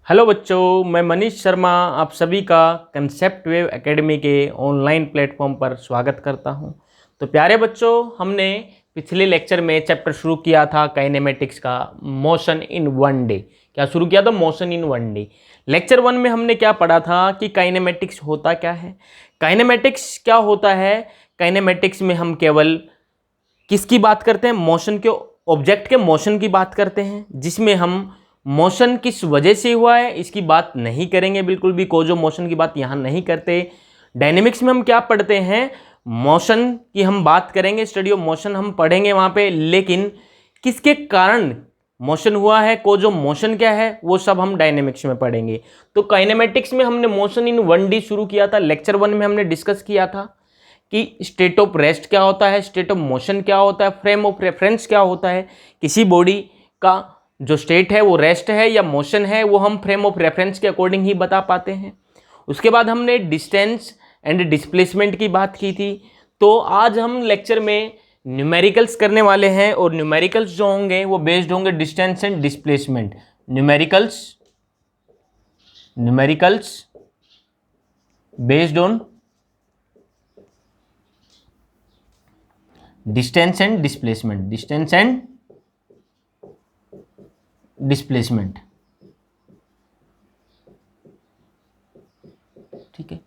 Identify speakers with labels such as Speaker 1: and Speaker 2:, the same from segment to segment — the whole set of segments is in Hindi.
Speaker 1: हेलो बच्चों, मैं मनीष शर्मा आप सभी का कंसेप्ट वेव एकेडमी के ऑनलाइन प्लेटफॉर्म पर स्वागत करता हूं। तो प्यारे बच्चों, हमने पिछले लेक्चर में चैप्टर शुरू किया था काइनेमेटिक्स का, मोशन इन वन डे। क्या शुरू किया था? Motion in one day. Lecture 1 में हमने क्या पढ़ा था कि काइनेमेटिक्स होता क्या है। काइनेमेटिक्स क्या होता है? काइनेमेटिक्स में हम केवल किसकी बात करते हैं? मोशन के, ऑब्जेक्ट के मोशन की बात करते हैं, जिसमें हम मोशन किस वजह से हुआ है इसकी बात नहीं करेंगे, बिल्कुल भी कोजो मोशन की बात यहाँ नहीं करते। डायनेमिक्स में हम क्या पढ़ते हैं? मोशन की हम बात करेंगे, स्टडी ऑफ मोशन हम पढ़ेंगे वहाँ पे, लेकिन किसके कारण मोशन हुआ है, कोजो मोशन क्या है, वो सब हम डायनेमिक्स में पढ़ेंगे। तो काइनेमेटिक्स में हमने मोशन इन 1D शुरू किया था। लेक्चर 1 में हमने डिस्कस किया था कि स्टेट ऑफ रेस्ट क्या होता है, स्टेट ऑफ मोशन क्या होता है, फ्रेम ऑफ रेफरेंस क्या होता है। किसी बॉडी का जो स्टेट है वो रेस्ट है या मोशन है, वो हम फ्रेम ऑफ रेफरेंस के अकॉर्डिंग ही बता पाते हैं। उसके बाद हमने डिस्टेंस एंड डिस्प्लेसमेंट की बात की थी। तो आज हम लेक्चर में न्यूमेरिकल्स करने वाले हैं, और न्यूमेरिकल्स जो होंगे वो बेस्ड होंगे distance and displacement. Numericals based on distance and displacement, ठीक है।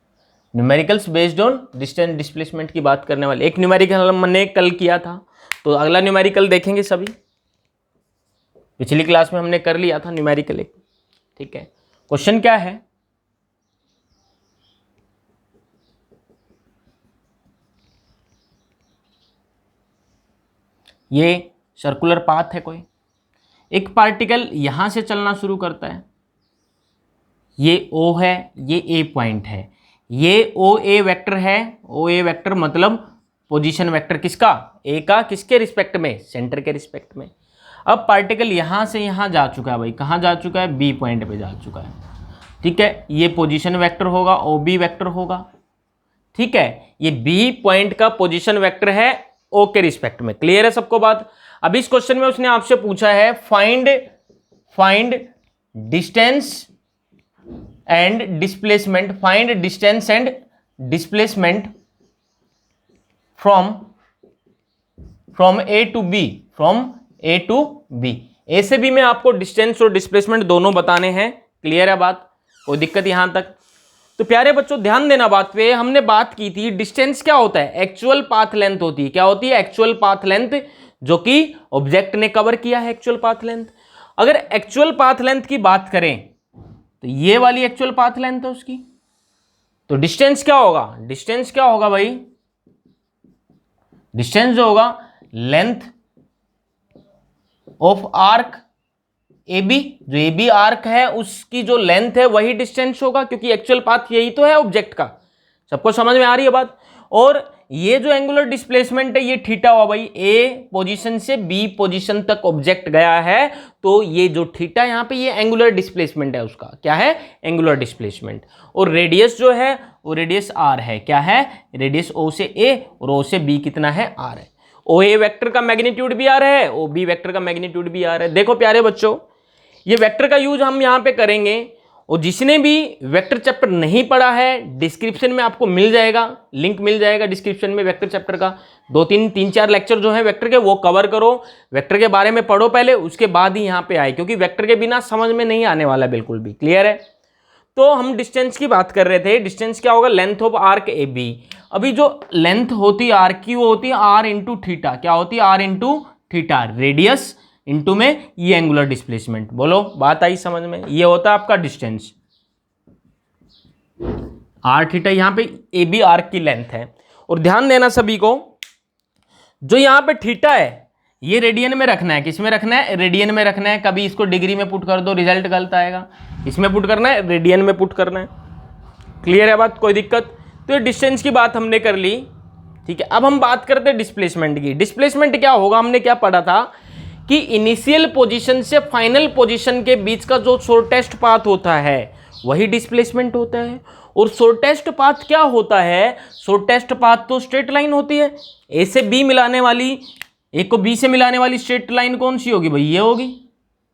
Speaker 1: Numericals based on distance displacement की बात करने वाले। एक न्यूमेरिकल हमने कल किया था, तो अगला न्यूमेरिकल देखेंगे सभी। पिछली क्लास में हमने कर लिया था न्यूमेरिकल एक, ठीक है। क्वेश्चन क्या है? ये सर्कुलर पाथ है, कोई एक पार्टिकल यहां से चलना शुरू करता है। ये O है, ये A पॉइंट है, ये OA वेक्टर है। OA वेक्टर मतलब पोजीशन वेक्टर किसका? A का। किसके रिस्पेक्ट में? सेंटर के रिस्पेक्ट में। अब पार्टिकल यहां से यहां जा चुका है भाई। कहां जा चुका है? B पॉइंट पे जा चुका है, ठीक है। ये पोजीशन वेक्टर होगा, OB वेक्टर होगा, ठीक है। ये B पॉइंट का पोजीशन वेक्टर है O के रिस्पेक्ट में। क्लियर है सबको बात? अब इस क्वेश्चन में उसने आपसे पूछा है find distance and displacement, find distance and displacement from A to B, from A to B। A से B में आपको डिस्टेंस और डिस्प्लेसमेंट दोनों बताने हैं। क्लियर है बात? कोई दिक्कत यहां तक? तो प्यारे बच्चों ध्यान देना बात पे। हमने बात की थी डिस्टेंस क्या होता है? एक्चुअल पाथ लेंथ होती है। क्या होती है? एक्चुअल पाथ लेंथ, जो कि ऑब्जेक्ट ने कवर किया है, एक्चुअल पाथ लेंथ। अगर एक्चुअल पाथ लेंथ की बात करें तो ये वाली एक्चुअल पाथ लेंथ है उसकी। तो डिस्टेंस क्या होगा? डिस्टेंस क्या होगा भाई? डिस्टेंस जो होगा, लेंथ ऑफ आर्क AB, जो AB आर्क है उसकी जो लेंथ है वही डिस्टेंस होगा, क्योंकि एक्चुअल पाथ यही तो है ऑब्जेक्ट का। सबको समझ में आ रही है बात? और ये जो एंगुलर डिस्प्लेसमेंट है ये थीटा हुआ भाई। A पोजीशन से B पोजीशन तक ऑब्जेक्ट गया है, तो ये जो थीटा यहाँ पे ये एंगुलर डिस्प्लेसमेंट है उसका। क्या है? Angular displacement. और रेडियस जो है वो रेडियस R है। क्या है? रेडियस O से A और O से B कितना है? R है। OA वेक्टर का मैग्नीट्यूड भी R है, OB वेक्टर का मैग्नीट्यूड भी R है। देखो प्यारे बच्चों, ये वेक्टर का यूज हम यहाँ पे करेंगे, और जिसने भी वेक्टर चैप्टर नहीं पढ़ा है डिस्क्रिप्शन में आपको मिल जाएगा, लिंक मिल जाएगा डिस्क्रिप्शन में वेक्टर चैप्टर का। 2-3 लेक्चर जो है वेक्टर के वो कवर करो, वेक्टर के बारे में पढ़ो पहले, उसके बाद ही यहाँ पे आए, क्योंकि वेक्टर के बिना समझ में नहीं आने वाला बिल्कुल भी। क्लियर है? तो हम डिस्टेंस की बात कर रहे थे। डिस्टेंस क्या होगा? Length of arc AB। अभी जो लेंथ होती है आर्क की वो होती है R इंटू थीटा। क्या होती है? R into theta. Radius into में ये एंगुलर डिस्प्लेसमेंट। बोलो, बात आई समझ में? ये होता है आपका डिस्टेंस। आर थीटा यहाँ पे AB आर्क की लेंथ है। और ध्यान देना सभी को, जो यहाँ पे थीटा है ये रेडियन में रखना है। किस में रखना है? रेडियन में रखना है। कभी इसको डिग्री में पुट कर दो, रिजल्ट गलत आएगा। इसमें पुट करना है, रेडियन में पुट करना है। क्लियर है बात? कोई दिक्कत? तो ये डिस्टेंस की बात हमने कर ली, ठीक है। अब हम बात करते हैं डिस्प्लेसमेंट की। डिस्प्लेसमेंट क्या होगा? हमने क्या पढ़ा था कि इनिशियल पोजीशन से फाइनल पोजीशन के बीच का जो शॉर्टेस्ट पाथ होता है वही डिस्प्लेसमेंट होता है। और शॉर्टेस्ट पाथ क्या होता है? शॉर्टेस्ट पाथ तो स्ट्रेट लाइन होती है। A से B मिलाने वाली, A को B से मिलाने वाली स्ट्रेट लाइन कौन सी होगी भाई? ये होगी।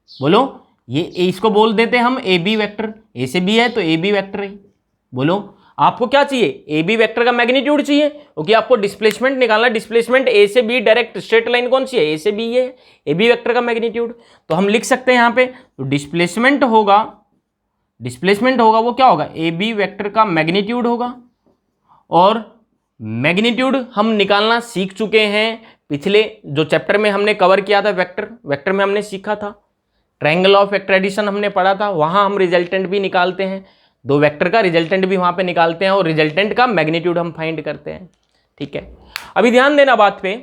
Speaker 1: बोलो, ये इसको बोल देते हैं हम ए बी वेक्टर, ए से बी है तो ए बी वेक्टर है। बोलो आपको क्या चाहिए, ए बी वेक्टर का मैग्नीट्यूड चाहिए, क्योंकि आपको डिस्प्लेसमेंट निकालना। डिस्प्लेसमेंट ए से बी डायरेक्ट स्ट्रेट लाइन कौन सी है, ए से बी है, ए बी वेक्टर का मैग्नीट्यूड। तो हम लिख सकते हैं यहाँ पे, तो डिस्प्लेसमेंट होगा वो क्या होगा, ए बी वेक्टर का मैग्नीट्यूड होगा। और मैग्नीट्यूड हम निकालना सीख चुके हैं, पिछले जो चैप्टर में हमने कवर किया था, वेक्टर में हमने सीखा था, ट्रायंगल ऑफ वेक्टर एडिशन हमने पढ़ा था, वहां हम रिजल्टेंट भी निकालते हैं, दो वेक्टर का रिजल्टेंट भी वहां पे निकालते हैं और रिजल्टेंट का मैग्नीट्यूड हम फाइंड करते हैं। ठीक है, अभी ध्यान देना बात पे,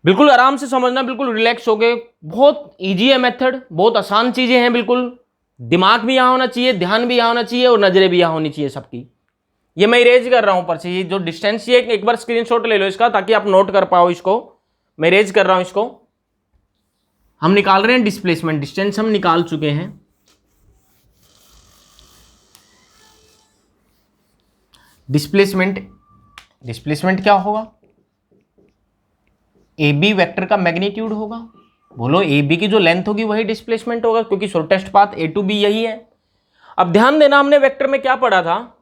Speaker 1: बिल्कुल आराम से समझना, बिल्कुल रिलैक्स हो गए। बहुत इजी है मेथड, बहुत आसान चीजें हैं, बिल्कुल दिमाग भी यहां होना चाहिए, ध्यान भी यहां होना चाहिए और नजरें भी यहां होनी चाहिए सबकी। ये मैं इरेज कर रहा हूं ऊपर से, ये जो डिस्टेंस, ये एक बार स्क्रीनशॉट ले लो इसका, ताकि आप नोट कर पाओ इसको। मैं इरेज कर रहा हूं इसको। हम निकाल रहे हैं डिस्प्लेसमेंट, डिस्टेंस हम निकाल चुके हैं। डिस्प्लेसमेंट क्या होगा, ए बी वेक्टर का मैग्नीट्यूड होगा। बोलो ए बी की जो लेंथ होगी वही डिस्प्लेसमेंट होगा, क्योंकि shortest path A to B यही है। अब ध्यान देना, हमने वेक्टर में क्या पढ़ा था,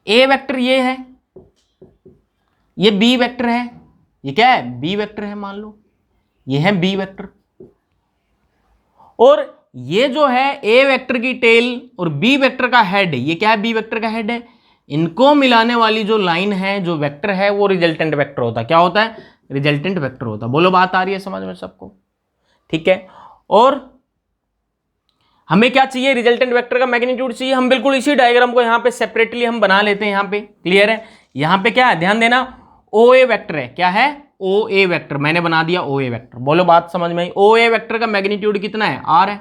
Speaker 1: ए वेक्टर ये है, ये बी वेक्टर है, ये क्या है, बी वेक्टर है, मान लो ये है बी वेक्टर, और ये जो है ए वेक्टर की टेल और बी वेक्टर का हेड, ये क्या है, बी वेक्टर का हेड है। इनको मिलाने वाली जो लाइन है, जो वेक्टर है, वो रिजल्टेंट वेक्टर होता है। क्या होता है, रिजल्टेंट वेक्टर होता है। बोलो बात आ रही है समझ में सबको, ठीक है। और हमें क्या चाहिए, रिजल्टेंट वेक्टर का मैग्नीट्यूड चाहिए। हम बिल्कुल इसी डायग्राम को यहाँ पे सेपरेटली हम बना लेते हैं, यहाँ पे क्लियर है। यहाँ पे क्या है, ध्यान देना, ओ ए वेक्टर है, क्या है, ओ ए वेक्टर, मैंने बना दिया ओ ए वेक्टर। बोलो बात समझ में आई। ओ ए वेक्टर का मैग्नीट्यूड कितना है, आर है,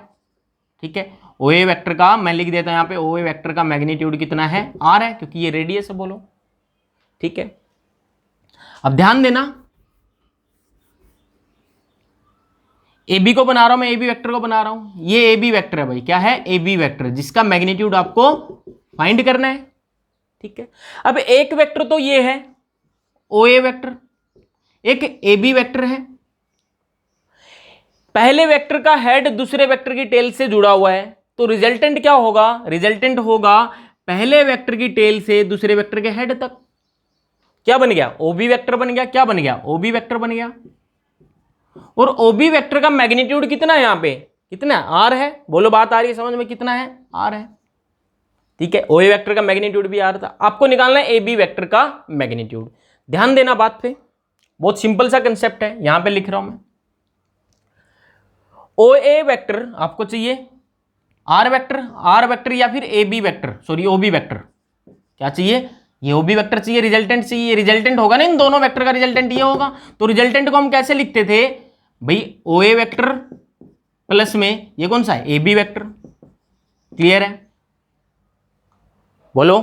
Speaker 1: ठीक है। ओ ए वेक्टर का मैं लिख देता हूं यहाँ पे, ओ ए वेक्टर का मैग्नीट्यूड कितना है, आर है, क्योंकि ये रेडियस है। बोलो ठीक है। अब ध्यान देना, ए बी को बना रहा हूं मैं, ए बी वेक्टर को बना रहा हूं। ये ए बी वेक्टर है भाई, क्या है, ए बी वेक्टर, जिसका मैग्नीट्यूड आपको फाइंड करना है, ठीक है। अब एक वेक्टर तो ये है ओ ए वेक्टर, एक ए बी वेक्टर है। पहले वेक्टर का हेड दूसरे वेक्टर की टेल से जुड़ा हुआ है, तो रिजल्टेंट क्या होगा, रिजल्टेंट होगा पहले वेक्टर की टेल से दूसरे वेक्टर के हेड तक। क्या बन गया, ओ बी वेक्टर बन गया। क्या बन गया, ओ बी वेक्टर बन गया। और ओ बी वेक्टर का मैग्नीट्यूड कितना है, यहां पे कितना, आर है। बोलो बात आ रही है समझ में, कितना है, आर है, ठीक है। ओ ए वेक्टर का मैग्नीट्यूड भी आर था। आपको निकालना है ए बी वेक्टर का मैग्नीट्यूड। ध्यान देना बात पे, बहुत सिंपल सा कंसेप्ट है, यहां पे लिख रहा हूं मैं। ओ ए वेक्टर आपको चाहिए, आर वेक्टर या फिर A B vector, sorry O B vector. क्या चाहिए, ये ओ बी वेक्टर चाहिए, रिजल्टेंट चाहिए। रिजल्टेंट होगा ना इन दोनों वेक्टर का, रिजल्टेंट ये होगा। तो रिजल्टेंट को हम कैसे लिखते थे भाई, ओ ए वेक्टर प्लस में ये कौन सा है, ए बी वेक्टर। क्लियर है। बोलो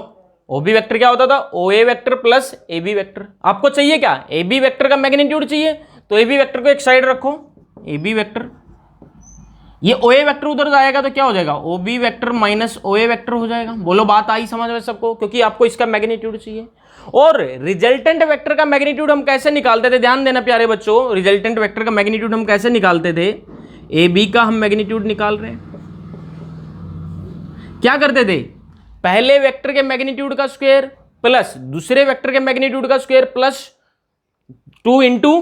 Speaker 1: ओ बी वेक्टर क्या होता था, O A vector plus A B vector. आपको चाहिए क्या, ए बी वेक्टर का मैग्नीट्यूड चाहिए, तो ए बी वेक्टर को एक साइड रखो, ए बी वेक्टर, ये ओ ए वेक्टर उधर जाएगा तो क्या हो जाएगा, ओ B vector minus O A vector हो जाएगा। बोलो बात आई समझ में सबको, क्योंकि आपको इसका मैग्नीट्यूड चाहिए। और रिजल्टेंट वेक्टर का मैग्नीट्यूड हम कैसे निकालते थे, ध्यान देना प्यारे बच्चों, रिजल्टेंट वेक्टर का मैग्नीट्यूड हम कैसे निकालते थे, ए बी का हम मैग्नीट्यूड निकाल रहे हैं। क्या करते थे, पहले वेक्टर के मैग्नीट्यूड का स्क्वायर प्लस दूसरे वेक्टर के मैग्नीट्यूड का square plus 2 into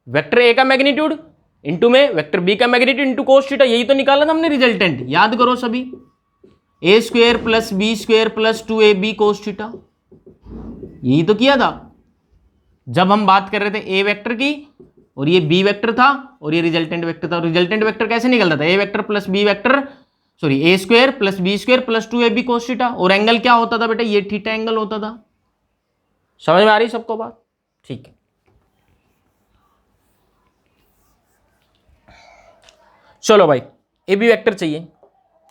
Speaker 1: vector A का मैग्नीट्यूड इंटू में वेक्टर बी का मैग्नीट्यूड इंटू कोस थीटा। यही तो निकाला था हमने रिजल्टेंट, याद करो सभी, a square plus B square plus 2ab cos theta, यही तो किया था जब हम बात कर रहे थे ए वेक्टर की, और ये बी वेक्टर था और ये रिजल्टेंट वेक्टर था। रिजल्टेंट वेक्टर कैसे निकलता था, A vector plus B vector, sorry a square plus B square plus 2ab cos theta. और एंगल क्या होता था बेटा, ये थीटा एंगल होता था। समझ में आ रही सबको बात, ठीक है। चलो भाई, ए बी वेक्टर चाहिए,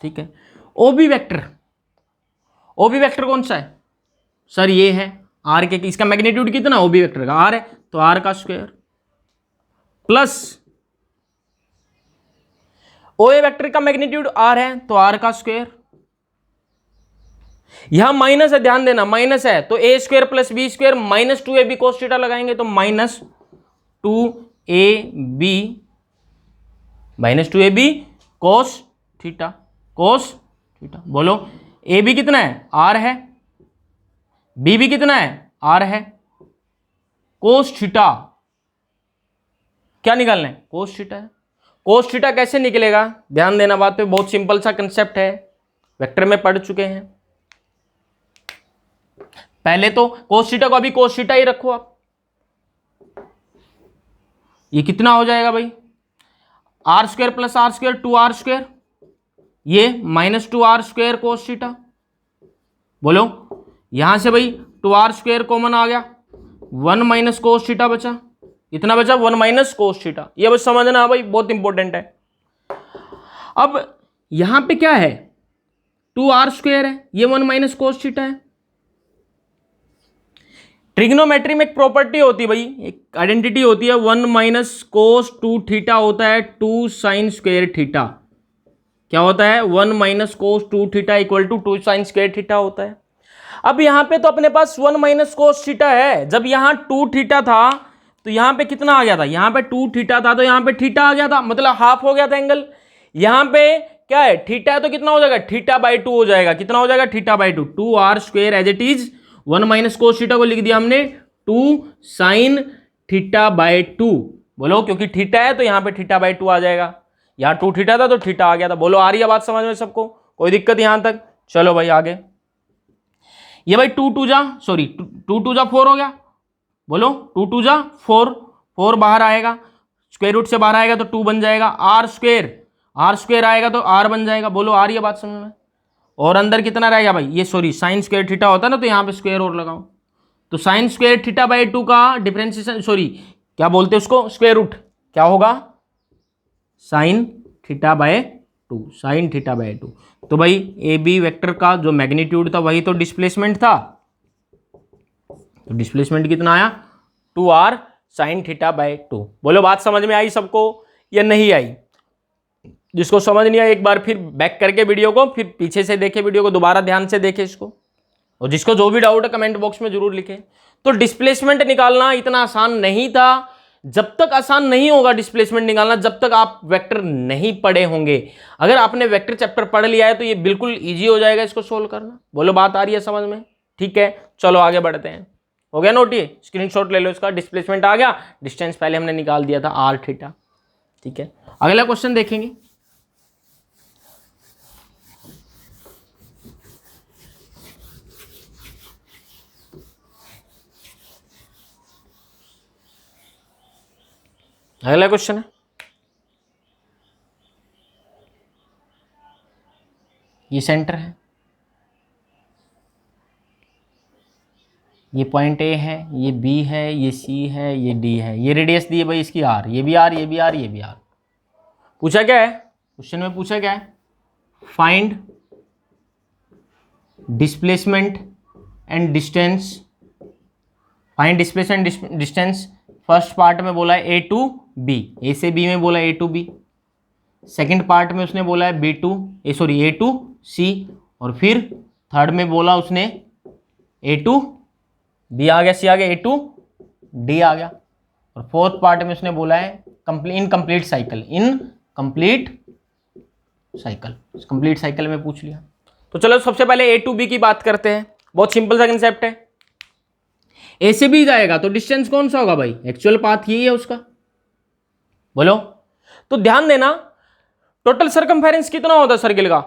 Speaker 1: ठीक है। ओ बी वेक्टर कौन सा है सर, ये है आर के, इसका मैग्नीट्यूड कितना, ओ बी वेक्टर का आर है, तो आर का square plus O A vector का मैग्नीट्यूड आर है, तो आर का स्क्वायर। यहां माइनस है, ध्यान देना माइनस है, तो a square plus B square minus 2ab cos theta लगाएंगे, तो minus 2ab cos theta, cos theta. बोलो ए भी कितना है, आर है, बी भी कितना है, आर है, कोस थीटा क्या निकालना है, कोस थीटा है। कोस थीटा कैसे निकलेगा, ध्यान देना बात पे, बहुत सिंपल सा कंसेप्ट है, वेक्टर में पढ़ चुके हैं। पहले तो कोस थीटा को अभी कोस थीटा ही रखो आप, ये कितना हो जाएगा भाई, R square plus R square 2r², ये -2r² कोस थीटा। बोलो यहां से भाई 2r² कॉमन आ गया, 1 - कोस थीटा बचा, इतना बचा 1 - कोस थीटा। ये बस समझना भाई, बहुत इंपॉर्टेंट है। अब यहां पे क्या है, 2r² है, ये 1 - कोस थीटा है। ट्रिग्नोमेट्री में एक प्रॉपर्टी होती है भाई, एक आइडेंटिटी होती है, 1 - कोस 2 थीटा होता है 2 sin² थीटा। क्या होता है, 1 - cos 2 theta equal to 2 sin² theta होता है। अब यहां पे तो अपने पास 1 - कोस थीटा है, जब यहां 2 थीटा था तो यहां पे कितना आ गया था, यहां पे 2 थीटा था तो यहां पे थीटा आ गया था, मतलब हाफ हो गया था एंगल। यहां पे क्या है, थीटा है तो कितना हो जाएगा, θ/2 हो जाएगा, कितना हो जाएगा, θ/2, 2r² as it is 1 - cos theta को लिख दिया हमने 2 sin θ/2। बोलो क्योंकि थीटा है तो यहां पे θ/2 आ जाएगा, यहां 2 थीटा था तो थीटा आ गया था। बोलो आ रही है बात समझ में सबको, कोई दिक्कत यहां तक? चलो भाई आगे, ये भाई 2 2 जा 4 हो गया। बोलो 2 2 जा 4, 4 बाहर आएगा, स्क्वायर रूट से बाहर आएगा तो 2 बन जाएगा, r² आएगा तो r बन जाएगा। बोलो आ रही है बात समझ में? और अंदर कितना रहेगा भाई, ये सॉरी sin² थीटा होता है ना, तो यहाँ पे स्क्वायर और लगाओ, तो sin² θ/2 का डिफरेंशिएशन, सॉरी क्या बोलते हैं उसको, स्क्वायर रूट क्या होगा, sin θ/2। तो भाई ए बी वेक्टर का जो मैग्नीट्यूड था वही तो डिस्प्लेसमेंट था, तो डिस्प्लेसमेंट कितना आया, 2r sin θ/2। बोलो बात समझ में आई सबको या नहीं आई? जिसको समझ नहीं आया एक बार फिर बैक करके वीडियो को, फिर पीछे से देखे वीडियो को, दोबारा ध्यान से देखे इसको, और जिसको जो भी डाउट है कमेंट बॉक्स में जरूर लिखे। तो डिस्प्लेसमेंट निकालना इतना आसान नहीं था, जब तक आसान नहीं होगा डिस्प्लेसमेंट निकालना, जब तक आप वेक्टर नहीं पढ़े होंगे। अगर आपने वेक्टर चैप्टर पढ़ लिया है तो ये बिल्कुल ईजी हो जाएगा इसको सोल्व करना। बोलो बात आ रही है समझ में? ठीक है, चलो आगे बढ़ते हैं। हो गया नोट, ये स्क्रीनशॉट ले लो इसका, डिस्प्लेसमेंट आ गया, डिस्टेंस पहले हमने निकाल दिया था r थीटा। ठीक है, अगला क्वेश्चन देखेंगे। अगला क्वेश्चन है, ये सेंटर है, ये पॉइंट ए है, ये बी है, ये सी है, ये डी है, ये रेडियस दी है भाई इसकी आर, ये भी आर, ये भी आर, ये भी आर। पूछा क्या है क्वेश्चन में, पूछा क्या है, find displacement and distance, find displacement distance. First part में बोला है ए टू बी, ए से बी में बोला ए टू बी, सेकेंड पार्ट में उसने बोला है ए टू सी, और फिर थर्ड में बोला उसने ए टू बी आ गया, सी आ गया, ए टू डी आ गया, और फोर्थ पार्ट में उसने बोला है इनकम्प्लीट साइकिल, कंप्लीट साइकिल में पूछ लिया। तो चलो सबसे पहले ए टू बी की बात करते हैं, बहुत सिंपल सा कंसेप्ट है। ए से बी जाएगा तो डिस्टेंस कौन सा होगा भाई, एक्चुअल पाथ यही है उसका। बोलो, तो ध्यान देना, टोटल सरकमफेरेंस कितना होता है सर्किल का,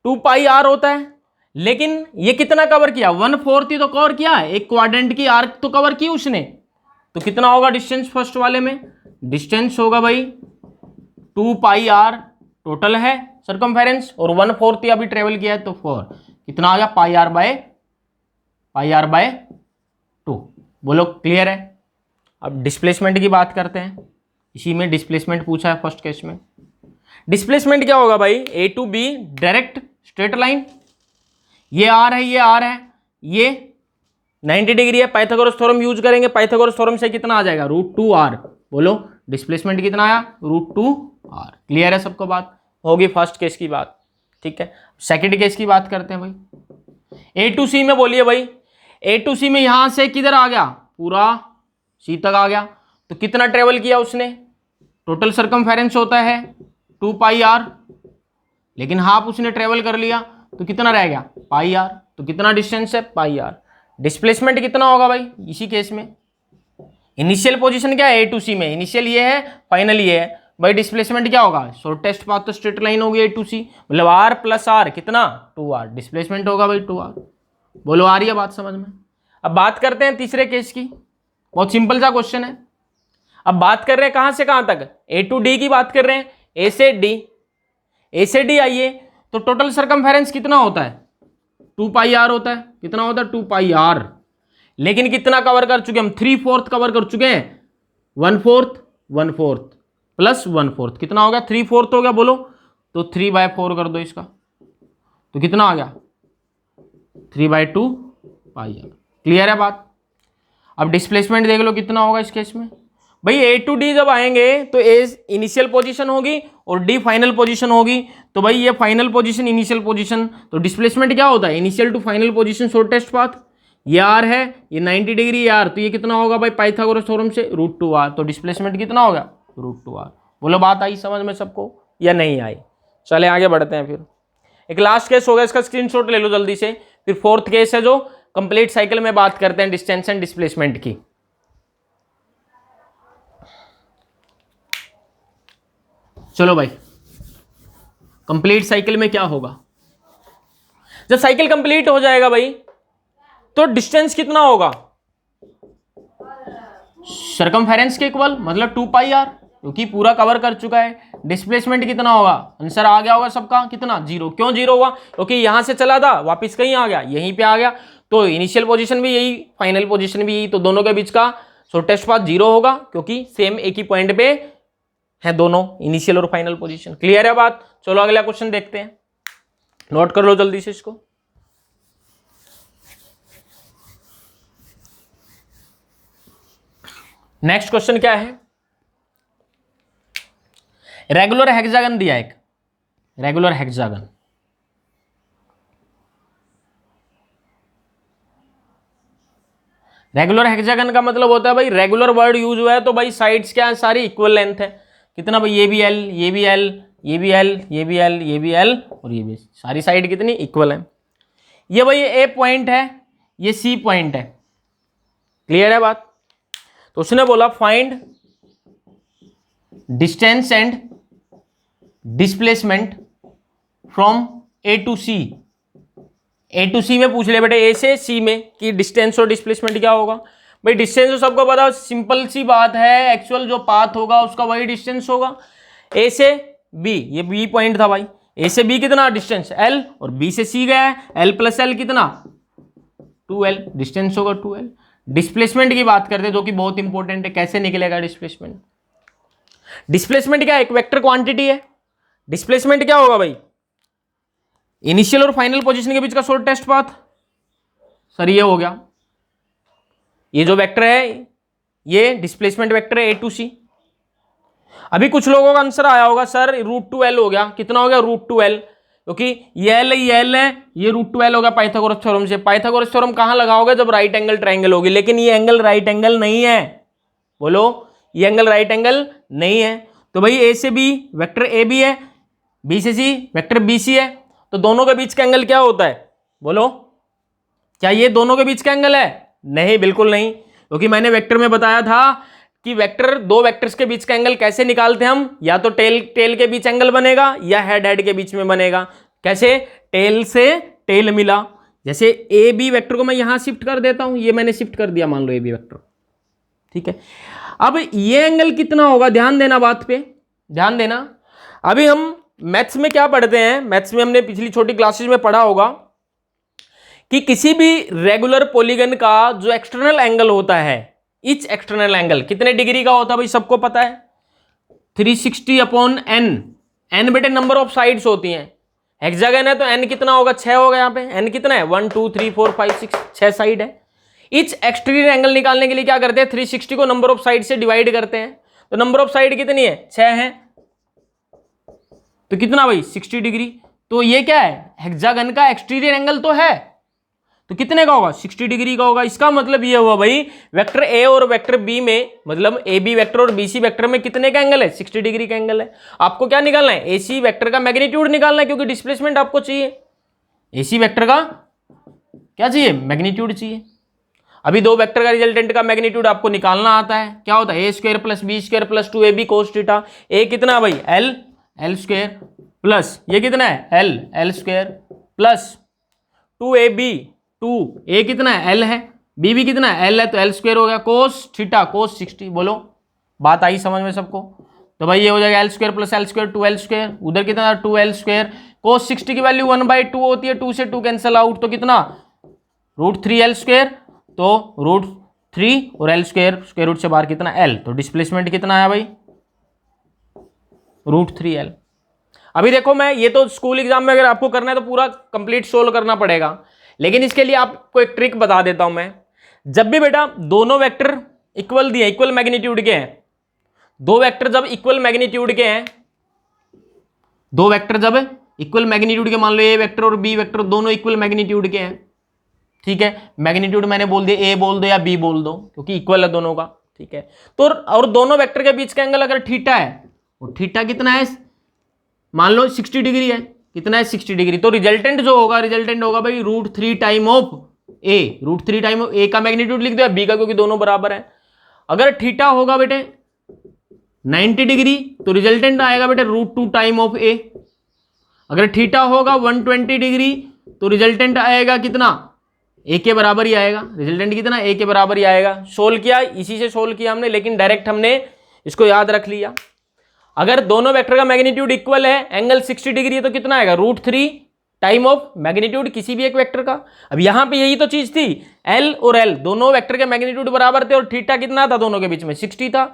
Speaker 1: 2πr होता है, लेकिन ये कितना कवर किया, 1/4 ही तो कवर किया है, एक क्वाड्रेंट की आर्क तो कवर की उसने, तो कितना होगा डिस्टेंस फर्स्ट वाले में, डिस्टेंस होगा भाई 2πr टोटल है सरकमफेरेंस, और 1/4 अभी ट्रेवल किया है तो 4, कितना आ गया πr/2। बोलो क्लियर है? अब डिस्प्लेसमेंट की बात करते हैं, इसी में डिस्प्लेसमेंट पूछा है फर्स्ट केस में। डिस्प्लेसमेंट क्या होगा भाई, A to B direct straight line, ये आर है, ये आर है, ये 90 डिग्री है, पाइथागोरस थ्योरम यूज करेंगे, पाइथागोरस थ्योरम से कितना आ जाएगा, √2r। बोलो डिस्प्लेसमेंट कितना आया, √2r। क्लियर है सबको बात? होगी फर्स्ट केस की बात। ठीक है, सेकंड केस की बात करते हैं भाई। ए टू सी में बोलिए भाई, ए टू सी में यहां से किधर आ गया, पूरा सी तक आ गया, तो कितना ट्रेवल किया उसने, टोटल सरकमफेरेंस होता है 2πr, लेकिन हाफ उसने ट्रेवल कर लिया तो कितना रह गया पाई आर। तो कितना डिस्टेंस है पाई आर। डिस्प्लेसमेंट कितना होगा भाई इसी केस में, इनिशियल पोजीशन क्या है ए टू सी में, इनिशियल ये है फाइनल ये है भाई, डिस्प्लेसमेंट क्या होगा शॉर्टेस्ट पाथ तो स्ट्रेट लाइन होगी ए टू सी, मतलब आर प्लस आर कितना 2r, डिस्प्लेसमेंट होगा भाई 2r। बोलो आ रही है बात समझ में। अब बात करते हैं तीसरे केस की, बहुत सिंपल सा क्वेश्चन है। अब बात कर रहे हैं कहां से कहां तक, ए टू डी की बात कर रहे हैं, ए से डी आइए तो टोटल सरकमफेरेंस कितना होता है 2 पाई आर होता है, कितना होता है 2 पाई आर। लेकिन कितना कवर कर चुके हम 3/4 कवर कर चुके हैं, 1/4 प्लस 1/4 कितना हो गया 3/4 हो गया। बोलो तो 3/4 कर दो इसका तो कितना आ गया 3/2 पाई आर। क्लियर है बात। अब डिस्प्लेसमेंट देख लो कितना होगा इस केस में भाई, ए टू डी जब आएंगे तो ए इनिशियल पोजीशन होगी और डी फाइनल पोजीशन होगी। तो भाई ये फाइनल पोजीशन इनिशियल पोजीशन, तो डिस्प्लेसमेंट क्या होता है initial to final position shortest path, ये आर है ये 90 डिग्री आर, तो ये कितना होगा भाई पाइथागोरस थ्योरम से √2r, तो डिस्प्लेसमेंट कितना होगा √2r। बोलो बात आई समझ में सबको या नहीं आई। चले आगे बढ़ते हैं। फिर एक लास्ट केस होगा, इसका स्क्रीनशॉट ले लो जल्दी से। फिर फोर्थ केस है जो कंप्लीट साइकिल में बात करते हैं डिस्टेंस एंड डिस्प्लेसमेंट की। चलो भाई कंप्लीट साइकिल में क्या होगा, जब साइकिल कंप्लीट हो जाएगा भाई तो डिस्टेंस कितना होगा सरकमफेरेंस के इक्वल, मतलब 2 पाई आर, क्योंकि पूरा कवर कर चुका है। डिस्प्लेसमेंट कितना होगा, आंसर आ गया होगा सबका कितना 0। क्यों 0 हुआ, क्योंकि यहां से चला था वापस कहीं आ गया यहीं पे आ गया, तो इनिशियल पोजीशन भी यही फाइनल पोजीशन भी यही, तो दोनों के बीच का शॉर्टेस्ट पाथ 0 होगा क्योंकि सेम एक ही पॉइंट पे है दोनों इनिशियल और फाइनल पोजीशन। क्लियर है बात। चलो अगला क्वेश्चन देखते हैं, नोट कर लो जल्दी से इसको। नेक्स्ट क्वेश्चन क्या है, रेगुलर हेक्सागन दिया एक, रेगुलर हेक्सागन, रेगुलर हेक्सागन का मतलब होता है भाई रेगुलर वर्ड यूज हुआ है तो भाई साइड्स क्या है सारी इक्वल लेंथ है, कितना भाई ये भी एल ये भी एल ये भी एल ये भी एल ये भी एल और ये भी, सारी साइड कितनी इक्वल है। ये भाई ए पॉइंट है ये सी पॉइंट है। क्लियर है बात। तो उसने बोला find distance and displacement from A to C. A to C में पूछ ले बेटे ए से सी में कि डिस्टेंस और डिस्प्लेसमेंट क्या होगा। भाई डिस्टेंस तो सबको पता, सिंपल सी बात है, एक्चुअल जो पाथ होगा उसका वही डिस्टेंस होगा। ए से बी, ये बी पॉइंट था भाई, ए से बी कितना डिस्टेंस एल, और बी से सी गया है एल प्लस एल कितना 2l, डिस्टेंस होगा 2l। डिस्प्लेसमेंट की बात करते हैं जो कि बहुत इंपॉर्टेंट है, कैसे निकलेगा डिस्प्लेसमेंट। डिस्प्लेसमेंट क्या है, एक वेक्टर क्वांटिटी है। डिस्प्लेसमेंट क्या होगा भाई, इनिशियल और फाइनल पोजीशन के बीच का शॉर्टेस्ट पाथ। सर ये हो गया, ये जो वेक्टर है ये डिस्प्लेसमेंट वेक्टर है ए टू सी। अभी कुछ लोगों का आंसर आया होगा सर √2l हो गया, कितना हो गया √2l, क्योंकि ये एल है ये √2l हो गया पाइथागोरस थ्योरम से। पाइथागोरस थ्योरम कहां लगाओगे, जब राइट एंगल ट्रायंगल होगी, लेकिन ये एंगल राइट एंगल नहीं है। बोलो ये एंगल राइट एंगल नहीं है। तो भाई ए से बी वेक्टर ए बी है, बी से सी वेक्टर बी सी है, तो दोनों के बीच का एंगल क्या होता है। बोलो क्या ये दोनों के बीच का एंगल है, नहीं बिल्कुल नहीं, क्योंकि मैंने वेक्टर में बताया था कि वेक्टर दो वेक्टर्स के बीच का एंगल कैसे निकालते हैं हम, या तो टेल के बीच एंगल बनेगा या हेड के बीच में बनेगा। कैसे, टेल से टेल मिला, जैसे ए बी वेक्टर को मैं यहां शिफ्ट कर देता हूं, ये मैंने शिफ्ट कर दिया मान लो ए बी वेक्टर, ठीक है। अब ये एंगल कितना होगा, ध्यान देना बात पे, ध्यान देना। अभी हम मैथ्स में क्या पढ़ते हैं, मैथ्स में हमने पिछली छोटी क्लासेज में पढ़ा होगा कि किसी भी रेगुलर पॉलीगन का जो एक्सटर्नल एंगल होता है, इच एक्सटर्नल एंगल कितने डिग्री का होता है भाई सबको पता है, 360/n। n बेटे नंबर ऑफ साइड्स होती हैं, हेक्सागन है तो n कितना होगा 6 होगा, यहाँ पे n कितना है 1 2 3 4 5 6 6 साइड है। इच एक्सटीरियर एंगल निकालने के लिए क्या करते हैं, 360 को नंबर ऑफ साइड से डिवाइड करते हैं, तो नंबर ऑफ साइड कितनी है 6 है, तो कितना भाई 60 डिग्री। तो ये क्या है, हेक्सागन का एक्सटीरियर एंगल तो है, तो कितने का होगा 60 डिग्री का होगा। इसका मतलब ये हुआ भाई वेक्टर ए और वेक्टर बी में, मतलब ए बी वेक्टर और बी सी वेक्टर में कितने का एंगल है 60 डिग्री का एंगल है। आपको क्या निकालना है, ए सी वेक्टर का मैग्नीट्यूड निकालना है, क्योंकि डिस्प्लेसमेंट आपको चाहिए। ए सी वेक्टर का क्या चाहिए, मैग्नीट्यूड चाहिए। अभी दो वेक्टर का रिजल्टेंट का मैग्नीट्यूड आपको निकालना आता है, क्या होता है A square plus B square plus 2ab cos theta. A कितना भाई एल स्क्वायर प्लस ये कितना है एल स्क्वायर प्लस 2ab, 2 ए कितना है एल है, बी भी कितना है एल है, तो एल स्क्वायर हो गया cos थीटा cos 60। बोलो बात आई समझ में सबको। तो भाई ये हो जाएगा L square plus L square 2l square, उधर कितना 2l स्क्वायर, cos 60 की वैल्यू 1/2 होती है, 2 से 2 कैंसिल आउट, तो कितना √3l स्क्वायर, तो √3 और l स्क्वायर स्क्वायर रूट से बाहर कितना l, तो डिस्प्लेसमेंट कितना आया भाई √3l। अभी देखो मैं ये तो स्कूल एग्जाम में अगर आपको करना है तो पूरा कंप्लीट सोल्व करना पड़ेगा, लेकिन इसके लिए आपको एक ट्रिक बता देता हूं मैं। जब भी बेटा दोनों वेक्टर इक्वल दिए, इक्वल मैग्नीट्यूड के हैं, दो वेक्टर जब इक्वल मैग्नीट्यूड के हैं, दो वेक्टर जब इक्वल मैग्नीट्यूड के, मान लो ए वेक्टर और बी वेक्टर दोनों इक्वल मैग्नीट्यूड के हैं, ठीक है, मैग्नीट्यूड मैंने बोल दिया ए बोल दो या बी बोल दो क्योंकि इक्वल है दोनों का, ठीक है। तो और दोनों वेक्टर के बीच का एंगल अगर थीटा है, और थीटा कितना है मान लो 60 डिग्री है, कितना है 60 डिग्री, तो रिजल्टेंट जो होगा, रिजल्टेंट होगा भाई √3 time of A, √3 time of A का मैग्नीट्यूड लिख दो, बी का, क्योंकि दोनों बराबर है। अगर थीटा होगा बेटे 90 डिग्री तो रिजल्टेंट आएगा बेटे √2 टाइम ऑफ ए। अगर थीटा होगा 120 डिग्री तो रिजल्टेंट आएगा कितना, ए के बराबर ही आएगा, रिजल्टेंट कितना ए के बराबर ही आएगा। सोल्व किया, इसी से सोल्व किया हमने, लेकिन डायरेक्ट हमने इसको याद रख लिया। अगर दोनों वेक्टर का मैग्नीट्यूड इक्वल है, एंगल 60 डिग्री है, तो कितना आएगा √3 टाइम ऑफ मैग्नीट्यूड किसी भी एक वेक्टर का। अब यहां पे यही तो चीज थी, एल और एल दोनों वेक्टर के मैग्नीट्यूड बराबर थे और थीटा कितना था दोनों के बीच में 60 था,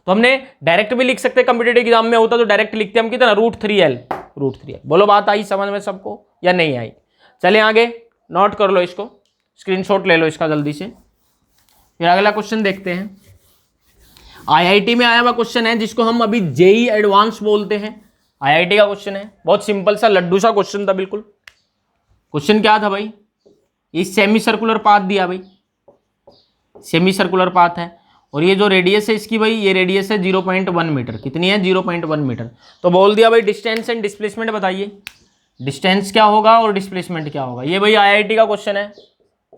Speaker 1: तो हमने डायरेक्ट भी लिख सकते, कॉम्पिटिटिव एग्जाम में होता तो डायरेक्ट लिखते हम कितना √3l। बोलो बात आई समझ में सबको या नहीं आई। चले आगे, नोट कर लो इसको, स्क्रीनशॉट ले लो इसका जल्दी से। फिर अगला क्वेश्चन देखते हैं। आईआईटी में आया हुआ क्वेश्चन है जिसको हम अभी जेई एडवांस बोलते हैं। आईआईटी का क्वेश्चन है, बहुत सिंपल सा लड्डू सा क्वेश्चन था बिल्कुल। क्वेश्चन क्या था भाई, ये सेमी सर्कुलर पाथ दिया भाई, सेमी सर्कुलर पाथ है, और ये जो रेडियस है इसकी भाई, ये रेडियस है 0.1 मीटर, कितनी है 0.1 मीटर। तो बोल दिया भाई डिस्टेंस एंड डिस्प्लेसमेंट बताइए, डिस्टेंस क्या होगा और डिस्प्लेसमेंट क्या होगा। ये भाई आईआईटी का क्वेश्चन है,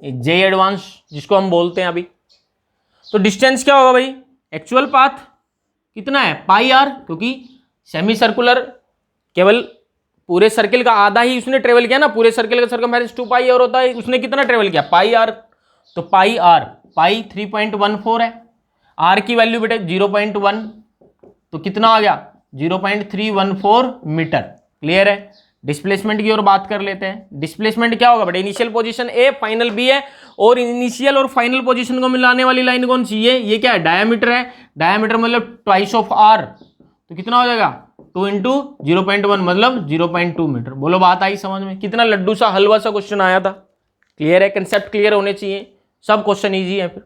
Speaker 1: जे एडवांस जिसको हम बोलते हैं अभी। तो डिस्टेंस क्या होगा भाई, एक्चुअल पाथ कितना है πr, क्योंकि सेमी सर्कुलर केवल पूरे सर्किल का आधा ही उसने ट्रेवल किया ना, पूरे सर्किल का सर्कमफेरेंस 2πr होता है, उसने कितना ट्रेवल किया πr, तो पाई 3.14 है, r की वैल्यू बेटे 0.1, तो कितना आ गया 0.314 मीटर। क्लियर है। डिस्प्लेसमेंट की ओर बात कर लेते हैं। डिस्प्लेसमेंट क्या होगा बेटा, initial position A final B है, और इनिशियल और फाइनल पोजीशन को मिलाने वाली लाइन कौन सी है, ये क्या है डायमीटर है, डायमीटर मतलब ट्वाइस ऑफ आर, तो कितना हो जाएगा 2 × 0.1 मतलब 0.2 मीटर। बोलो बात आई समझ में, कितना लड्डू सा हलवा सा क्वेश्चन आया था। क्लियर है, कंसेप्ट क्लियर होने चाहिए, सब क्वेश्चन ईजी है। फिर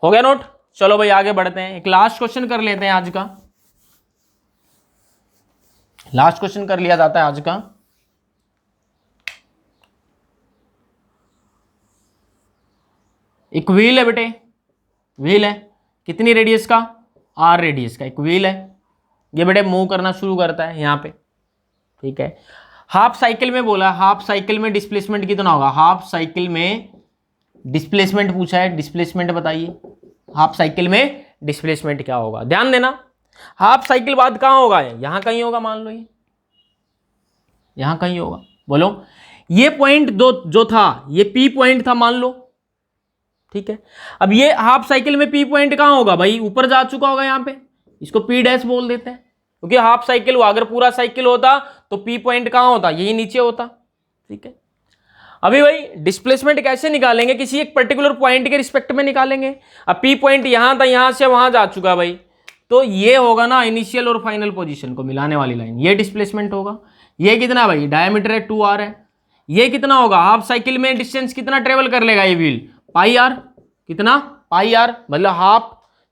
Speaker 1: हो गया नोट, चलो भाई आगे बढ़ते हैं, एक लास्ट क्वेश्चन कर लेते हैं आज का, लास्ट क्वेश्चन कर लिया जाता है आज का। एक व्हील है बेटे, व्हील है कितनी रेडियस का, r रेडियस का एक व्हील है, ये बेटे मूव करना शुरू करता है यहाँ पे, ठीक है। हाफ साइकिल में बोला, हाफ साइकिल में डिस्प्लेसमेंट कितना होगा, हाफ साइकिल में डिस्प्लेसमेंट पूछा है, डिस्प्लेसमेंट बताइए, हाफ साइकिल में डिस्प्लेसमेंट क्या होगा। ध्यान देना, हाफ साइकिल बाद कहाँ होगा, यहां कहीं होगा, मान लो ये यहां कहीं होगा। बोलो ये पॉइंट जो था ये पी पॉइंट था मान लो, ठीक है। अब ये हाफ साइकिल में पी पॉइंट कहाँ होगा भाई, ऊपर जा चुका होगा यहाँ पे, इसको पी डैश बोल देते हैं, क्योंकि हाफ साइकिल हुआ, अगर पूरा साइकिल होता तो पी पॉइंट कहाँ होता, यही नीचे होता, ठीक है। अभी भाई डिस्प्लेसमेंट कैसे निकालेंगे, किसी एक पर्टिकुलर पॉइंट के रिस्पेक्ट में निकालेंगे। अब पी पॉइंट यहां था, यहां से वहां जा चुका भाई, तो ये होगा ना इनिशियल और फाइनल पोजीशन को मिलाने वाली लाइन, ये डिस्प्लेसमेंट होगा। ये कितना भाई, डायमीटर है 2r है, ये कितना होगा, हाफ साइकिल में डिस्टेंस कितना ट्रेवल कर लेगा ये व्हील, πr, कितना πr, मतलब हाफ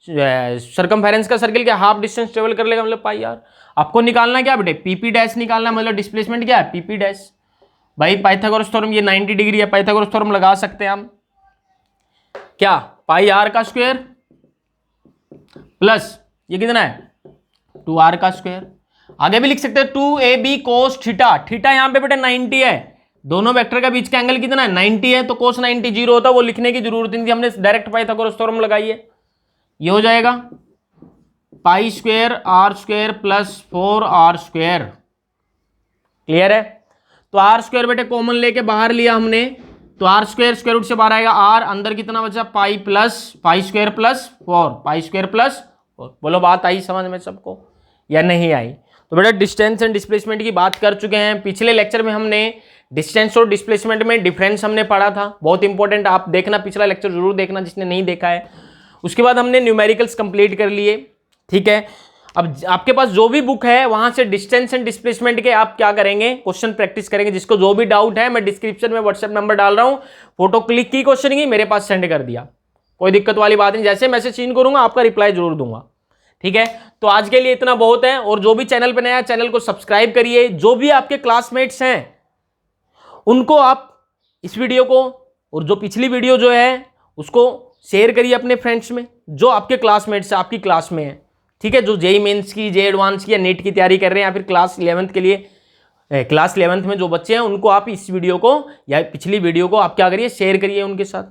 Speaker 1: सर्कमफेरेंस का सर्किल क्या हाफ डिस्टेंस ट्रेवल कर लेगा, मतलब πr। आपको निकालना क्या बेटे, पीपी डैश निकालना, मतलब डिस्प्लेसमेंट क्या है, पीपी डैश। भाई पाइथागोरस थ्योरम ये 90 डिग्री है, पाइथागोरस थ्योरम लगा सकते हैं हम क्या, पाई आर का स्क्वायर प्लस ये कितना है 2r का स्क्वायर। आगे भी लिख सकते हैं 2ab cos थीटा, थीटा यहां पे बेटा 90 है, दोनों वेक्टर का बीच का एंगल कितना है 90 है, तो cos 90 0 होता है, वो लिखने की जरूरत नहीं थी, हमने डायरेक्ट पाइथागोरस थ्योरम लगाई है। ये हो जाएगा pi square R square plus 4r square. Clear है? तो आर स्क्वायर बेटे कॉमन लेके बाहर लिया हमने, तो आर स्क्वायर स्क्वायर रूट से बाहर आएगा आर, अंदर कितना बचा pi square plus 4, pi square plus 4। बोलो बात आई समझ में सबको या नहीं आई? तो बेटा डिस्टेंस एंड डिस्प्लेसमेंट की बात कर चुके हैं। पिछले लेक्चर में हमने डिस्टेंस और डिस्प्लेसमेंट में डिफरेंस हमने पढ़ा था, बहुत इंपॉर्टेंट, आप देखना पिछला लेक्चर जरूर देखना जिसने नहीं देखा है। उसके बाद हमने न्यूमेरिकल्स कंप्लीट कर लिए, ठीक है। अब आपके पास जो भी बुक है वहां से डिस्टेंस एंड डिस्प्लेसमेंट के आप क्या करेंगे, क्वेश्चन प्रैक्टिस करेंगे। जिसको जो भी डाउट है मैं डिस्क्रिप्शन में व्हाट्सएप नंबर डाल रहा हूं, फोटो क्लिक की क्वेश्चन की मेरे पास सेंड कर दिया, कोई दिक्कत वाली बात नहीं, जैसे मैसेज सीन करूंगा आपका रिप्लाई जरूर दूंगा, ठीक है। तो आज के लिए इतना बहुत है, और जो भी चैनल पर नया चैनल को सब्सक्राइब करिए। जो भी आपके क्लासमेट्स हैं उनको आप इस वीडियो को और जो पिछली वीडियो जो है उसको शेयर करिए अपने फ्रेंड्स में, जो आपके क्लासमेट्स आपकी क्लास में है, ठीक है। जो जेई मेंस की, जे एडवांस की या नीट की तैयारी कर रहे हैं, या फिर क्लास 11th के लिए, क्लास 11th में जो बच्चे हैं उनको आप इस वीडियो को या पिछली वीडियो को आप क्या करिए, शेयर करिए उनके साथ,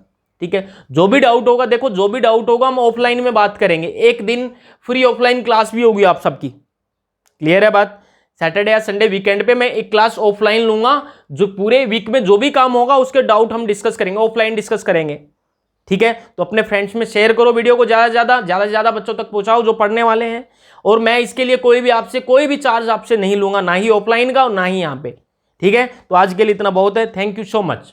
Speaker 1: ठीक है। जो भी डाउट होगा, देखो जो भी डाउट होगा हम ऑफलाइन में बात करेंगे, एक दिन फ्री ऑफलाइन क्लास भी होगी आप सबकी। क्लियर है बात? सैटरडे या संडे वीकेंड पे मैं एक क्लास ऑफलाइन लूंगा, जो पूरे वीक में जो भी काम होगा उसके डाउट हम डिस्कस करेंगे, ऑफलाइन डिस्कस करेंगे, ठीक है। तो अपने फ्रेंड्स में शेयर करो वीडियो को, ज्यादा से ज्यादा बच्चों तक पहुंचाओ जो पढ़ने वाले हैं। और मैं इसके लिए कोई भी चार्ज आपसे नहीं लूंगा, ना ही ऑफलाइन का और ना ही यहाँ पे, ठीक है। तो आज के लिए इतना बहुत है, थैंक यू सो मच।